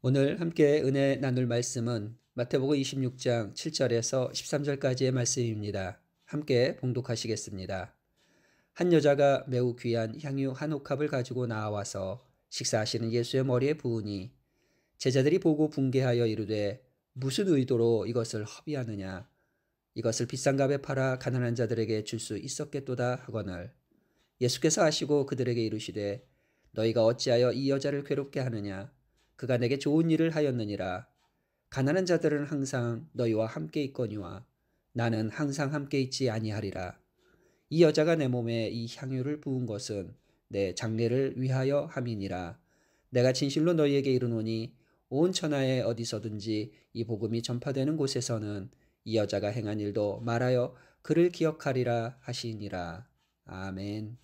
오늘 함께 은혜 나눌 말씀은 마태복음 26장 7절에서 13절까지의 말씀입니다. 함께 봉독하시겠습니다. 한 여자가 매우 귀한 향유 한 옥합을 가지고 나와서 식사하시는 예수의 머리에 부으니 제자들이 보고 분개하여 이르되 무슨 의도로 이것을 허비하느냐? 이것을 비싼 값에 팔아 가난한 자들에게 줄 수 있었겠도다 하거늘 예수께서 아시고 그들에게 이르시되 너희가 어찌하여 이 여자를 괴롭게 하느냐? 그가 내게 좋은 일을 하였느니라. 가난한 자들은 항상 너희와 함께 있거니와 나는 항상 함께 있지 아니하리라. 이 여자가 내 몸에 이 향유를 부은 것은 내 장례를 위하여 함이니라. 내가 진실로 너희에게 이르노니 온 천하에 어디서든지 이 복음이 전파되는 곳에서는 이 여자가 행한 일도 말하여 그를 기억하리라 하시니라. 아멘.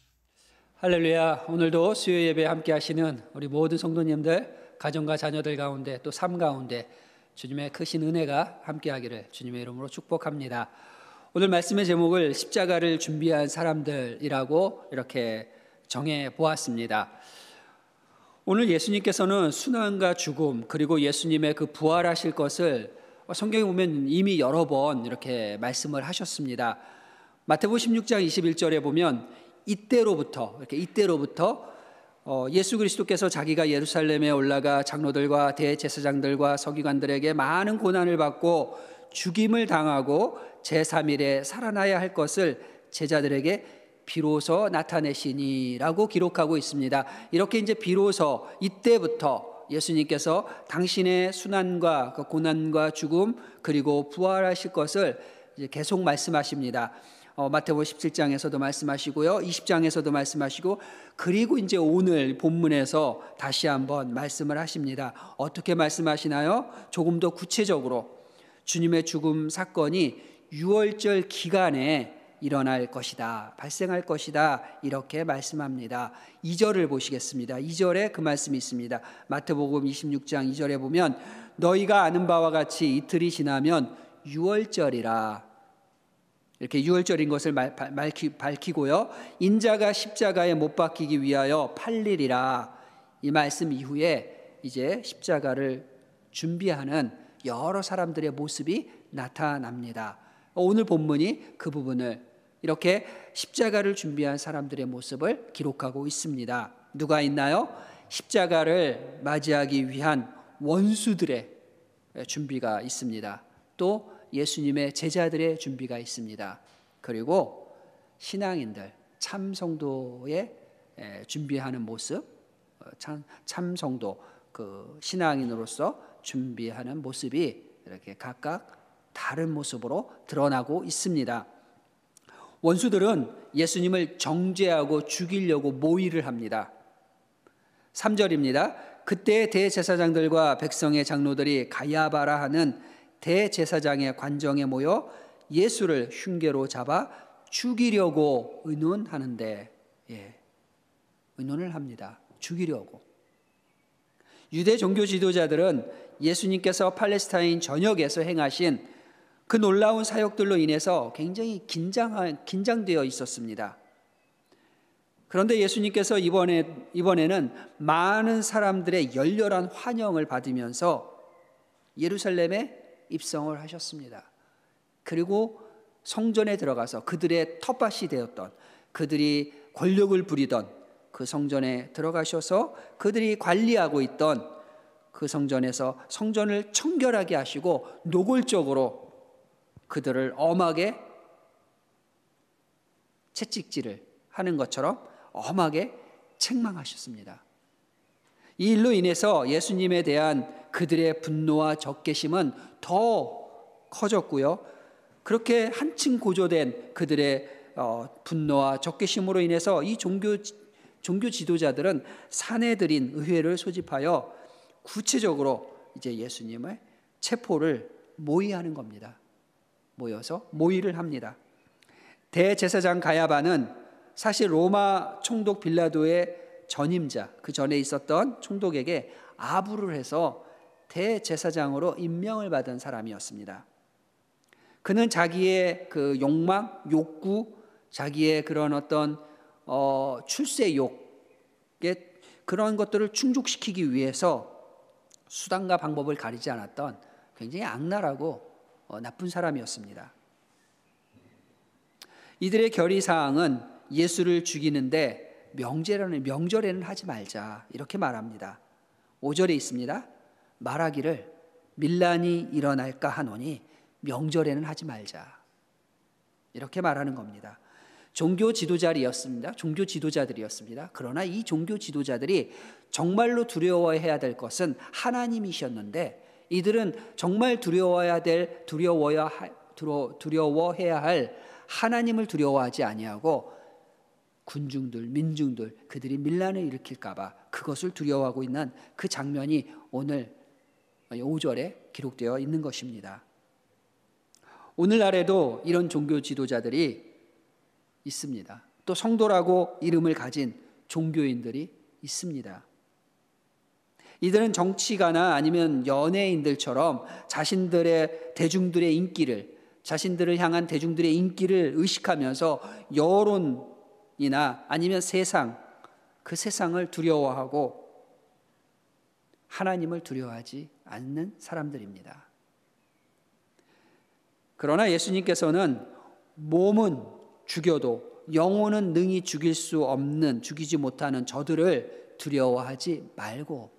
할렐루야. 오늘도 수요 예배 함께 하시는 우리 모든 성도님들, 가정과 자녀들 가운데 또 삶 가운데 주님의 크신 은혜가 함께 하기를 주님의 이름으로 축복합니다. 오늘 말씀의 제목을 십자가를 준비한 사람들이라고 이렇게 정해 보았습니다. 오늘 예수님께서는 순환과 죽음 그리고 예수님의 그 부활하실 것을 성경에 보면 이미 여러 번 이렇게 말씀을 하셨습니다. 마태복음 16장 21절에 보면 이때로부터 예수 그리스도께서 자기가 예루살렘에 올라가 장로들과 대제사장들과 서기관들에게 많은 고난을 받고 죽임을 당하고 제3일에 살아나야 할 것을 제자들에게 비로소 나타내시니라고 기록하고 있습니다. 이렇게 이제 비로소 이때부터 예수님께서 당신의 순환과 그 고난과 죽음 그리고 부활하실 것을 이제 계속 말씀하십니다. 마태복음 17장에서도 말씀하시고요, 20장에서도 말씀하시고, 그리고 이제 오늘 본문에서 다시 한번 말씀을 하십니다. 어떻게 말씀하시나요? 조금 더 구체적으로 주님의 죽음 사건이 유월절 기간에 일어날 것이다, 발생할 것이다, 이렇게 말씀합니다. 2절을 보시겠습니다. 2절에 그 말씀이 있습니다. 마태복음 26장 2절에 보면 너희가 아는 바와 같이 이틀이 지나면 유월절이라, 이렇게 유월절인 것을 밝히고요, 인자가 십자가에 못 박히기 위하여 팔리리라. 이 말씀 이후에 이제 십자가를 준비하는 여러 사람들의 모습이 나타납니다. 오늘 본문이 그 부분을, 이렇게 십자가를 준비한 사람들의 모습을 기록하고 있습니다. 누가 있나요? 십자가를 맞이하기 위한 원수들의 준비가 있습니다. 또 예수님의 제자들의 준비가 있습니다. 그리고 신앙인들, 참성도의 준비하는 모습, 참성도, 그 신앙인으로서 준비하는 모습이 이렇게 각각 다른 모습으로 드러나고 있습니다. 원수들은 예수님을 정죄하고 죽이려고 모의를 합니다. 3절입니다. 그때 대제사장들과 백성의 장로들이 가야바라 하는 대제사장의 관정에 모여 예수를 흉계로 잡아 죽이려고 의논하는데, 의논을 합니다. 죽이려고. 유대 종교 지도자들은 예수님께서 팔레스타인 전역에서 행하신 그 놀라운 사역들로 인해서 굉장히 긴장되어 있었습니다. 그런데 예수님께서 이번에는 많은 사람들의 열렬한 환영을 받으면서 예루살렘에 입성을 하셨습니다. 그리고 성전에 들어가서 그들의 텃밭이 되었던, 그들이 권력을 부리던 그 성전에 들어가셔서 그들이 관리하고 있던 그 성전에서 성전을 청결하게 하시고 노골적으로 그들을 엄하게 채찍질을 하는 것처럼 엄하게 책망하셨습니다. 이 일로 인해서 예수님에 대한 그들의 분노와 적개심은 더 커졌고요, 그렇게 한층 고조된 그들의 분노와 적개심으로 인해서 이 종교 지도자들은 사내들인 의회를 소집하여 구체적으로 이제 예수님의 체포를 모의하는 겁니다. 모여서 모의를 합니다. 대제사장 가야바는 사실 로마 총독 빌라도의 전임자, 그 전에 있었던 총독에게 아부를 해서 대제사장으로 임명을 받은 사람이었습니다. 그는 자기의 그 욕망, 욕구, 자기의 그런 어떤 출세욕의 그런 것들을 충족시키기 위해서 수단과 방법을 가리지 않았던 굉장히 악랄하고 나쁜 사람이었습니다. 이들의 결의사항은 예수를 죽이는데 명절에는 하지 말자 이렇게 말합니다. 5절에 있습니다. 말하기를 밀란이 일어날까 하노니 명절에는 하지 말자 이렇게 말하는 겁니다. 종교 지도자들이었습니다. 그러나 이 종교 지도자들이 정말로 두려워해야 될 것은 하나님이셨는데 이들은 정말 두려워해야 할 하나님을 두려워하지 아니하고 군중들, 민중들 그들이 밀란을 일으킬까 봐 그것을 두려워하고 있는 그 장면이 오늘 5절에 기록되어 있는 것입니다. 오늘날에도 이런 종교 지도자들이 있습니다. 또 성도라고 이름을 가진 종교인들이 있습니다. 이들은 정치가나 아니면 연예인들처럼 자신들을 향한 대중들의 인기를 의식하면서 여론이나 아니면 그 세상을 두려워하고 하나님을 두려워하지 않는 사람들입니다. 그러나 예수님께서는 몸은 죽여도 영혼은 능히 죽이지 못하는 저들을 두려워하지 말고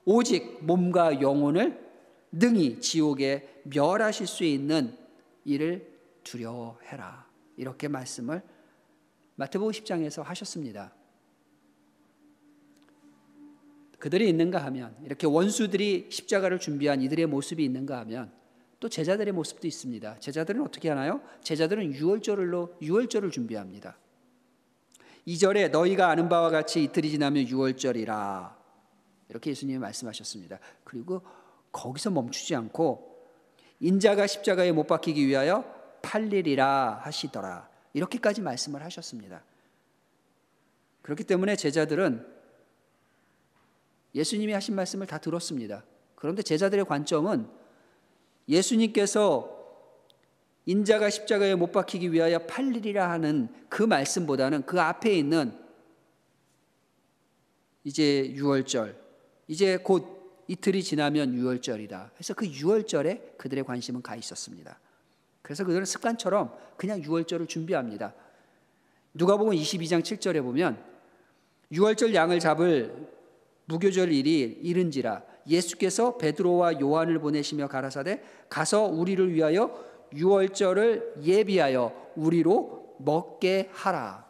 오직 몸과 영혼을 능히 지옥에 멸하실 수 있는 이를 두려워해라 이렇게 말씀을 마태복음 10장에서 하셨습니다. 그들이 있는가 하면 이렇게 원수들이 십자가를 준비한 이들의 모습이 있는가 하면 또 제자들의 모습도 있습니다. 제자들은 어떻게 하나요? 제자들은 유월절을 준비합니다. 2절에 너희가 아는 바와 같이 이틀이 지나면 유월절이라 이렇게 예수님이 말씀하셨습니다. 그리고 거기서 멈추지 않고 인자가 십자가에 못 박히기 위하여 팔리리라 하시더라 이렇게까지 말씀을 하셨습니다. 그렇기 때문에 제자들은 예수님이 하신 말씀을 다 들었습니다. 그런데 제자들의 관점은 예수님께서 인자가 십자가에 못 박히기 위하여 팔리리라 하는 그 말씀보다는 그 앞에 있는 이제 유월절, 이제 곧 이틀이 지나면 유월절이다. 그래서 그 유월절에 그들의 관심은 가 있었습니다. 그래서 그들은 습관처럼 그냥 유월절을 준비합니다. 누가복음 22장 7절에 보면 유월절 양을 잡을 무교절 일이 이른지라 예수께서 베드로와 요한을 보내시며 가라사대 가서 우리를 위하여 유월절을 예비하여 우리로 먹게 하라.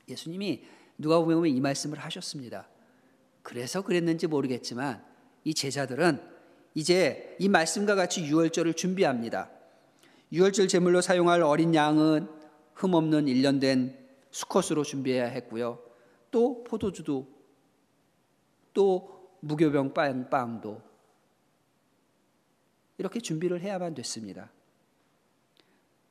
예수님이 누가복음에 보면 이 말씀을 하셨습니다. 그래서 그랬는지 모르겠지만 이 제자들은 이제 이 말씀과 같이 유월절을 준비합니다. 유월절 제물로 사용할 어린 양은 흠없는 1년 된 수컷으로 준비해야 했고요. 또 포도주도 또 무교병 빵도 이렇게 준비를 해야만 됐습니다.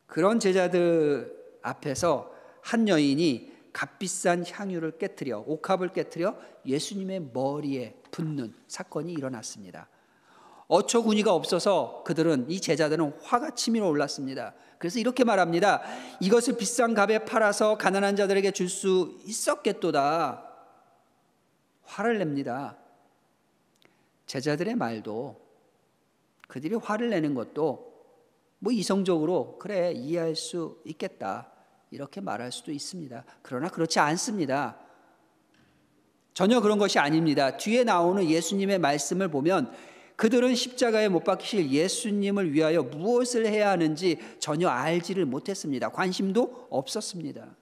그런 제자들 앞에서 한 여인이 값비싼 향유를 깨뜨려 옥합을 깨뜨려 예수님의 머리에 붓는 사건이 일어났습니다. 어처구니가 없어서 이 제자들은 화가 치밀어 올랐습니다. 그래서 이렇게 말합니다. 이것을 비싼 값에 팔아서 가난한 자들에게 줄 수 있었겠도다. 화를 냅니다. 제자들의 말도 그들이 화를 내는 것도 뭐 이성적으로 그래 이해할 수 있겠다 이렇게 말할 수도 있습니다. 그러나 그렇지 않습니다. 전혀 그런 것이 아닙니다. 뒤에 나오는 예수님의 말씀을 보면 그들은 십자가에 못 박히실 예수님을 위하여 무엇을 해야 하는지 전혀 알지를 못했습니다. 관심도 없었습니다.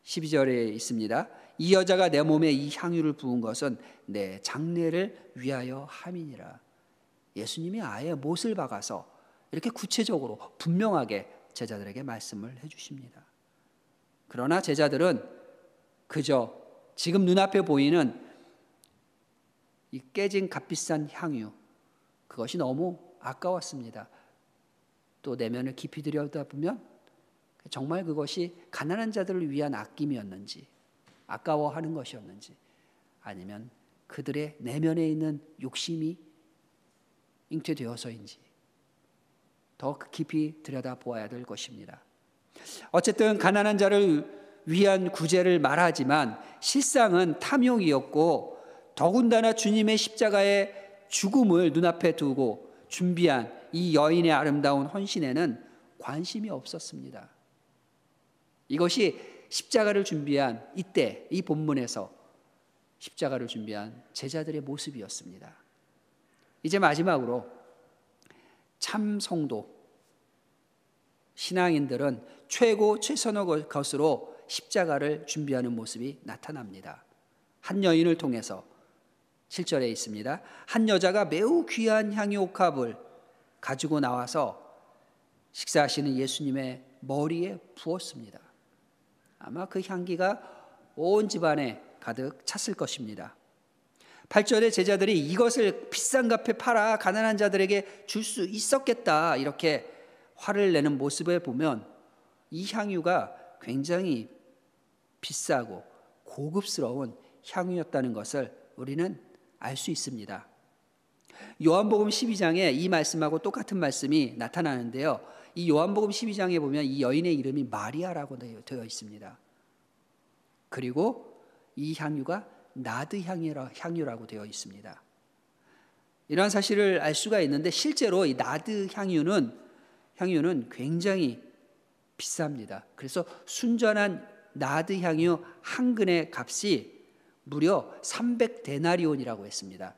12절에 있습니다. 이 여자가 내 몸에 이 향유를 부은 것은 내 장례를 위하여 함이니라. 예수님이 아예 못을 박아서 이렇게 구체적으로 분명하게 제자들에게 말씀을 해주십니다. 그러나 제자들은 그저 지금 눈앞에 보이는 이 깨진 값비싼 향유 그것이 너무 아까웠습니다. 또 내면을 깊이 들여다보면 정말 그것이 가난한 자들을 위한 아낌이었는지 아까워하는 것이었는지 아니면 그들의 내면에 있는 욕심이 잉태되어서인지 더 깊이 들여다보아야 될 것입니다. 어쨌든 가난한 자를 위한 구제를 말하지만 실상은 탐욕이었고 더군다나 주님의 십자가의 죽음을 눈앞에 두고 준비한 이 여인의 아름다운 헌신에는 관심이 없었습니다. 이것이 십자가를 준비한 이때 이 본문에서 십자가를 준비한 제자들의 모습이었습니다. 이제 마지막으로 참 성도, 신앙인들은 최고 최선의 것으로 십자가를 준비하는 모습이 나타납니다. 한 여인을 통해서 7절에 있습니다. 한 여자가 매우 귀한 향유옥합을 가지고 나와서 식사하시는 예수님의 머리에 부었습니다. 아마 그 향기가 온 집안에 가득 찼을 것입니다. 8절에 제자들이 이것을 비싼 값에 팔아 가난한 자들에게 줄 수 있었겠다 이렇게 화를 내는 모습을 보면 이 향유가 굉장히 비싸고 고급스러운 향유였다는 것을 우리는 알 수 있습니다. 요한복음 12장에 이 말씀하고 똑같은 말씀이 나타나는데요. 이 요한복음 12장에 보면 이 여인의 이름이 마리아라고 되어 있습니다. 그리고 이 향유가 나드 향유라고 되어 있습니다. 이러한 사실을 알 수가 있는데 실제로 이 나드 향유는 굉장히 비쌉니다. 그래서 순전한 나드 향유 한 근의 값이 무려 300데나리온이라고 했습니다.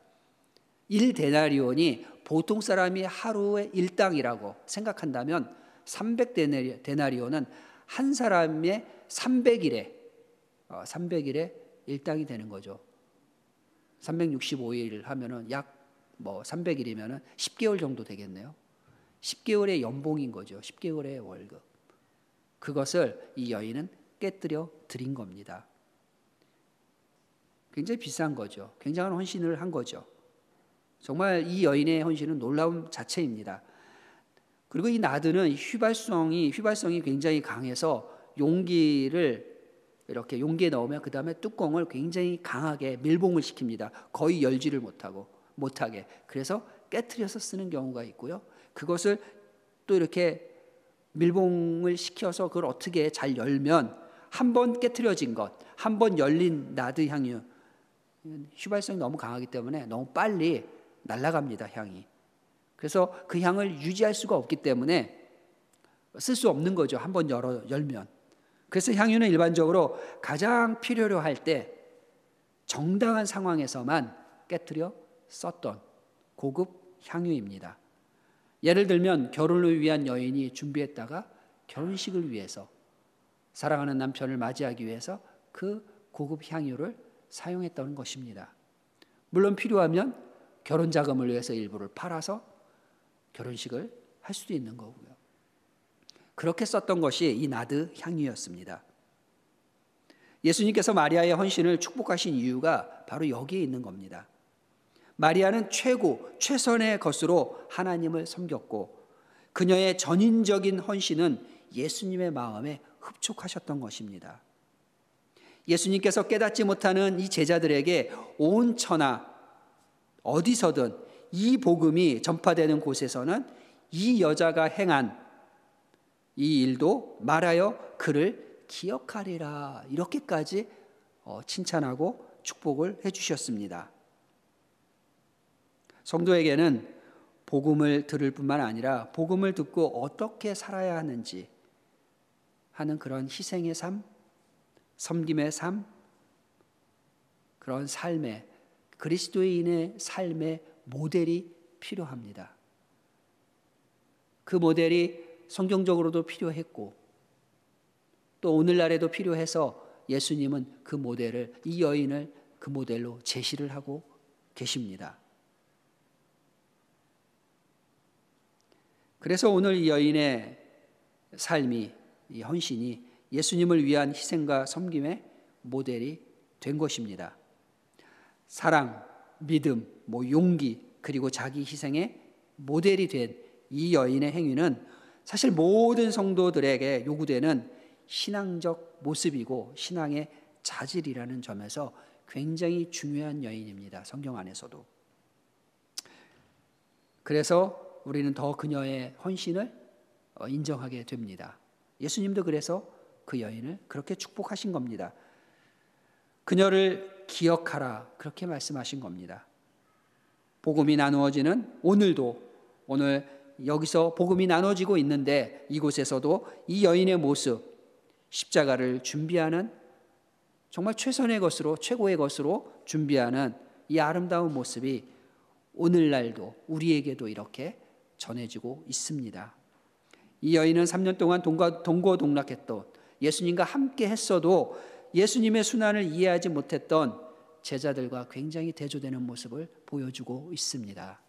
1데나리온이 보통 사람이 하루의 일당이라고 생각한다면 300데나리온은 한 사람의 300일의 일당이 되는 거죠. 365일 하면은 약 300일이면은 10개월 정도 되겠네요. 10개월의 연봉인 거죠. 10개월의 월급. 그것을 이 여인은 깨뜨려 드린 겁니다. 굉장히 비싼 거죠. 굉장한 헌신을 한 거죠. 정말 이 여인의 헌신은 놀라운 자체입니다. 그리고 이 나드는 휘발성이 굉장히 강해서 용기를 이렇게 용기에 넣으면 그 다음에 뚜껑을 굉장히 강하게 밀봉을 시킵니다. 거의 열지를 못하게. 그래서 깨트려서 쓰는 경우가 있고요. 그것을 또 이렇게 밀봉을 시켜서 그걸 어떻게 잘 열면 한 번 깨트려진 것, 한 번 열린 나드 향유, 휘발성이 너무 강하기 때문에 너무 빨리 날아갑니다, 향이. 그래서 그 향을 유지할 수가 없기 때문에 쓸 수 없는 거죠. 한 번 열면. 그래서 향유는 일반적으로 가장 필요로 할 때 정당한 상황에서만 깨트려 썼던 고급 향유입니다. 예를 들면 결혼을 위한 여인이 준비했다가 결혼식을 위해서 사랑하는 남편을 맞이하기 위해서 그 고급 향유를 사용했던 것입니다. 물론 필요하면 결혼 자금을 위해서 일부를 팔아서 결혼식을 할 수도 있는 거고요. 그렇게 썼던 것이 이 나드 향유였습니다. 예수님께서 마리아의 헌신을 축복하신 이유가 바로 여기에 있는 겁니다. 마리아는 최선의 것으로 하나님을 섬겼고 그녀의 전인적인 헌신은 예수님의 마음에 흡족하셨던 것입니다. 예수님께서 깨닫지 못하는 이 제자들에게 온 천하 어디서든 이 복음이 전파되는 곳에서는 이 여자가 행한 이 일도 말하여 그를 기억하리라 이렇게까지 칭찬하고 축복을 해주셨습니다. 성도에게는 복음을 들을 뿐만 아니라 복음을 듣고 어떻게 살아야 하는지 하는 그런 희생의 삶, 섬김의 삶, 그런 삶의 그리스도인의 삶의 모델이 필요합니다. 그 모델이 성경적으로도 필요했고 또 오늘날에도 필요해서 예수님은 그 모델을 이 여인을 그 모델로 제시를 하고 계십니다. 그래서 오늘 이 여인의 삶이 이 헌신이 예수님을 위한 희생과 섬김의 모델이 된 것입니다. 사랑, 믿음, 용기 그리고 자기 희생의 모델이 된 이 여인의 행위는 사실 모든 성도들에게 요구되는 신앙적 모습이고 신앙의 자질이라는 점에서 굉장히 중요한 여인입니다. 성경 안에서도. 그래서 우리는 더 그녀의 헌신을 인정하게 됩니다. 예수님도 그래서 그 여인을 그렇게 축복하신 겁니다. 그녀를 기억하라. 그렇게 말씀하신 겁니다. 복음이 나누어지는 오늘도, 오늘 여기서 복음이 나눠지고 있는데 이곳에서도 이 여인의 모습, 십자가를 준비하는, 정말 최선의 것으로, 최고의 것으로 준비하는 이 아름다운 모습이 오늘날도 우리에게도 이렇게 전해지고 있습니다. 이 여인은 3년 동안 동고동락했던, 예수님과 함께 했어도 예수님의 순환을 이해하지 못했던 제자들과 굉장히 대조되는 모습을 보여주고 있습니다.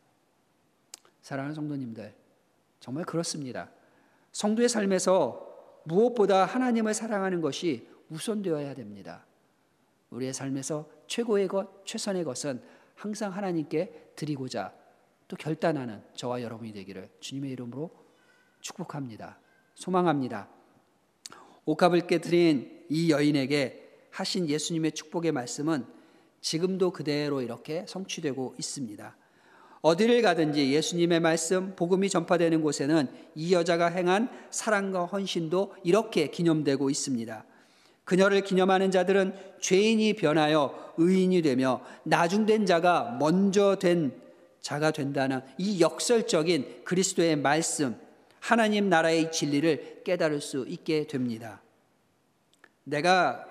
사랑하는 성도님들, 정말 그렇습니다. 성도의 삶에서 무엇보다 하나님을 사랑하는 것이 우선되어야 됩니다. 우리의 삶에서 최고의 것, 최선의 것은 항상 하나님께 드리고자 또 결단하는 저와 여러분이 되기를 주님의 이름으로 축복합니다. 소망합니다. 옥합을 깨트린 이 여인에게 하신 예수님의 축복의 말씀은 지금도 그대로 이렇게 성취되고 있습니다. 어디를 가든지 예수님의 말씀, 복음이 전파되는 곳에는 이 여자가 행한 사랑과 헌신도 이렇게 기념되고 있습니다. 그녀를 기념하는 자들은 죄인이 변하여 의인이 되며 나중된 자가 먼저 된 자가 된다는 이 역설적인 그리스도의 말씀, 하나님 나라의 진리를 깨달을 수 있게 됩니다. 내가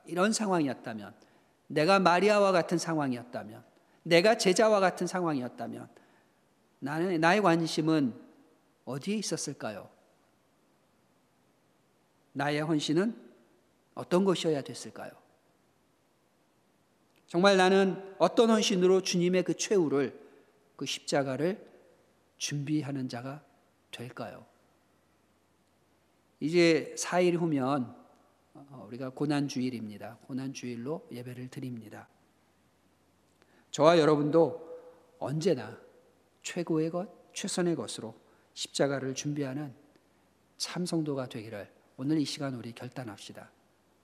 이런 상황이었다면, 내가 마리아와 같은 상황이었다면, 내가 제자와 같은 상황이었다면 나의 관심은 어디에 있었을까요? 나의 헌신은 어떤 것이어야 됐을까요? 정말 나는 어떤 헌신으로 주님의 그 최후를, 그 십자가를 준비하는 자가 될까요? 이제 4일 후면 우리가 고난주일입니다. 고난주일로 예배를 드립니다. 저와 여러분도 언제나 최고의 것, 최선의 것으로 십자가를 준비하는 참 성도가 되기를 오늘 이 시간 우리 결단합시다.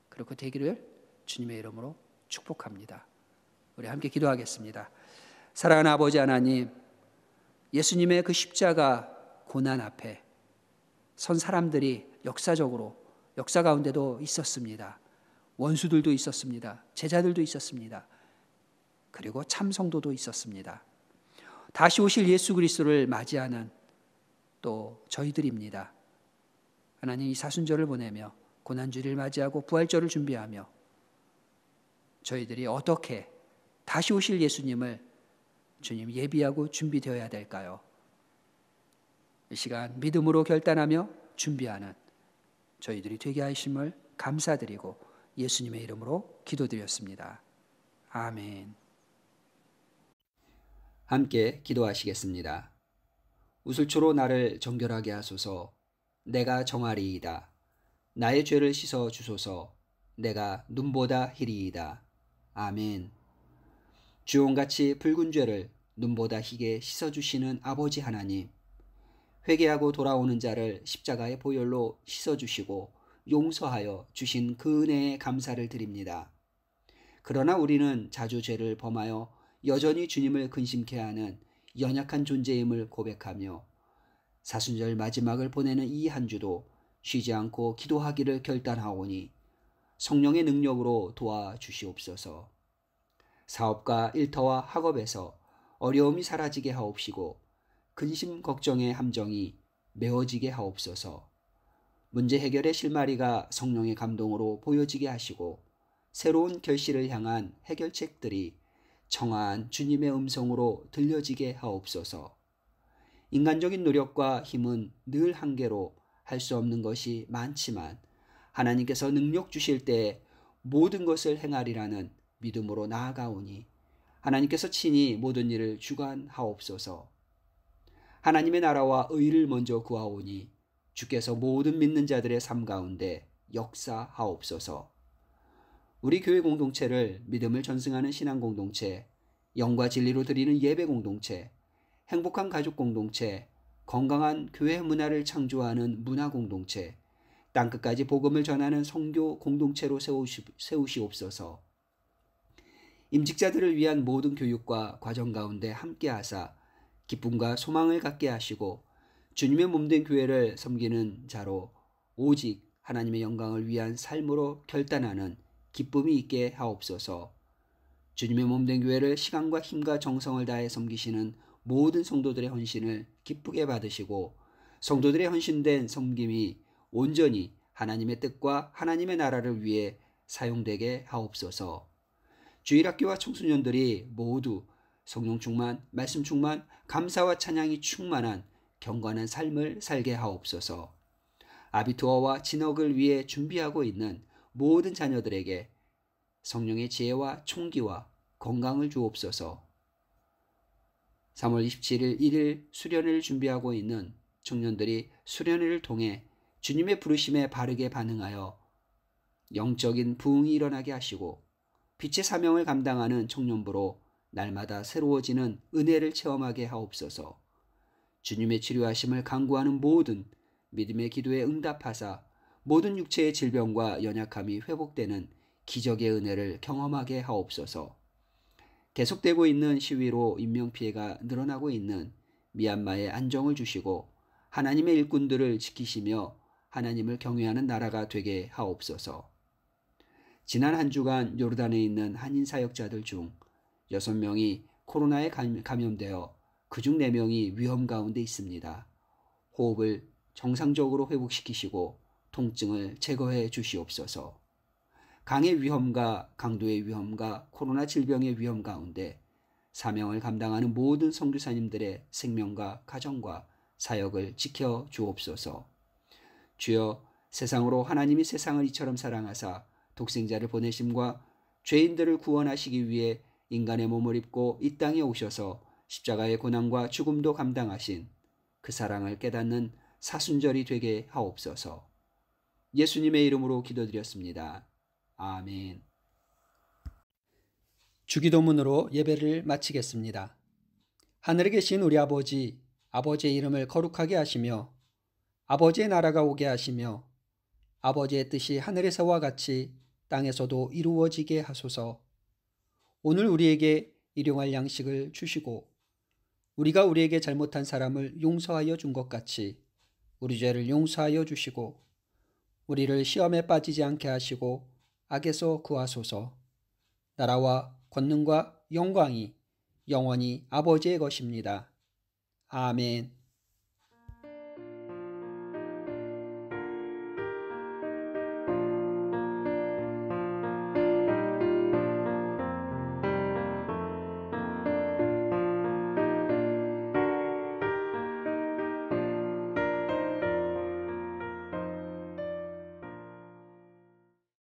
그렇게 되기를 주님의 이름으로 축복합니다. 우리 함께 기도하겠습니다. 사랑하는 아버지 하나님, 예수님의 그 십자가 고난 앞에 선 사람들이 역사 가운데도 있었습니다. 원수들도 있었습니다. 제자들도 있었습니다. 그리고 참 성도도 있었습니다. 다시 오실 예수 그리스도를 맞이하는 또 저희들입니다. 하나님, 이 사순절을 보내며 고난주일을 맞이하고 부활절을 준비하며 저희들이 어떻게 다시 오실 예수님을 주님 예비하고 준비되어야 될까요? 이 시간 믿음으로 결단하며 준비하는 저희들이 되게 하심을 감사드리고 예수님의 이름으로 기도드렸습니다. 아멘. 함께 기도하시겠습니다. 우슬초로 나를 정결하게 하소서. 내가 정하리이다. 나의 죄를 씻어 주소서. 내가 눈보다 희리이다. 아멘. 주홍같이 붉은 죄를 눈보다 희게 씻어주시는 아버지 하나님, 회개하고 돌아오는 자를 십자가의 보혈로 씻어주시고 용서하여 주신 그 은혜에 감사를 드립니다. 그러나 우리는 자주 죄를 범하여 여전히 주님을 근심케 하는 연약한 존재임을 고백하며 사순절 마지막을 보내는 이 한 주도 쉬지 않고 기도하기를 결단하오니 성령의 능력으로 도와주시옵소서. 사업과 일터와 학업에서 어려움이 사라지게 하옵시고 근심 걱정의 함정이 메워지게 하옵소서. 문제 해결의 실마리가 성령의 감동으로 보여지게 하시고 새로운 결실을 향한 해결책들이 청아한 주님의 음성으로 들려지게 하옵소서. 인간적인 노력과 힘은 늘 한계로 할 수 없는 것이 많지만 하나님께서 능력 주실 때에 모든 것을 행하리라는 믿음으로 나아가오니 하나님께서 친히 모든 일을 주관하옵소서. 하나님의 나라와 의를 먼저 구하오니 주께서 모든 믿는 자들의 삶 가운데 역사하옵소서. 우리 교회 공동체를 믿음을 전승하는 신앙 공동체, 영과 진리로 드리는 예배 공동체, 행복한 가족 공동체, 건강한 교회 문화를 창조하는 문화 공동체, 땅끝까지 복음을 전하는 선교 공동체로 세우시옵소서. 임직자들을 위한 모든 교육과 과정 가운데 함께하사 기쁨과 소망을 갖게 하시고 주님의 몸된 교회를 섬기는 자로 오직 하나님의 영광을 위한 삶으로 결단하는 기쁨이 있게 하옵소서. 주님의 몸된 교회를 시간과 힘과 정성을 다해 섬기시는 모든 성도들의 헌신을 기쁘게 받으시고 성도들의 헌신된 섬김이 온전히 하나님의 뜻과 하나님의 나라를 위해 사용되게 하옵소서. 주일학교와 청소년들이 모두 성령 충만, 말씀 충만, 감사와 찬양이 충만한 경건한 삶을 살게 하옵소서. 아비투어와 진학을 위해 준비하고 있는 모든 자녀들에게 성령의 지혜와 총기와 건강을 주옵소서. 3월 27일 1일 수련회를 준비하고 있는 청년들이 수련회를 통해 주님의 부르심에 바르게 반응하여 영적인 부흥이 일어나게 하시고 빛의 사명을 감당하는 청년부로 날마다 새로워지는 은혜를 체험하게 하옵소서. 주님의 치료하심을 간구하는 모든 믿음의 기도에 응답하사 모든 육체의 질병과 연약함이 회복되는 기적의 은혜를 경험하게 하옵소서. 계속되고 있는 시위로 인명피해가 늘어나고 있는 미얀마에 안정을 주시고 하나님의 일꾼들을 지키시며 하나님을 경외하는 나라가 되게 하옵소서. 지난 한 주간 요르단에 있는 한인 사역자들 중 6명이 코로나에 감염되어 그중 4명이 위험 가운데 있습니다. 호흡을 정상적으로 회복시키시고 통증을 제거해 주시옵소서. 강의 위험과 강도의 위험과 코로나 질병의 위험 가운데 사명을 감당하는 모든 선교사님들의 생명과 가정과 사역을 지켜 주옵소서. 주여, 세상으로 하나님이 세상을 이처럼 사랑하사 독생자를 보내심과 죄인들을 구원하시기 위해 인간의 몸을 입고 이 땅에 오셔서 십자가의 고난과 죽음도 감당하신 그 사랑을 깨닫는 사순절이 되게 하옵소서. 예수님의 이름으로 기도드렸습니다. 아멘. 주기도문으로 예배를 마치겠습니다. 하늘에 계신 우리 아버지, 아버지의 이름을 거룩하게 하시며 아버지의 나라가 오게 하시며 아버지의 뜻이 하늘에서와 같이 땅에서도 이루어지게 하소서. 오늘 우리에게 일용할 양식을 주시고 우리가 우리에게 잘못한 사람을 용서하여 준 것 같이 우리 죄를 용서하여 주시고 우리를 시험에 빠지지 않게 하시고 악에서 구하소서. 나라와 권능과 영광이 영원히 아버지의 것입니다. 아멘.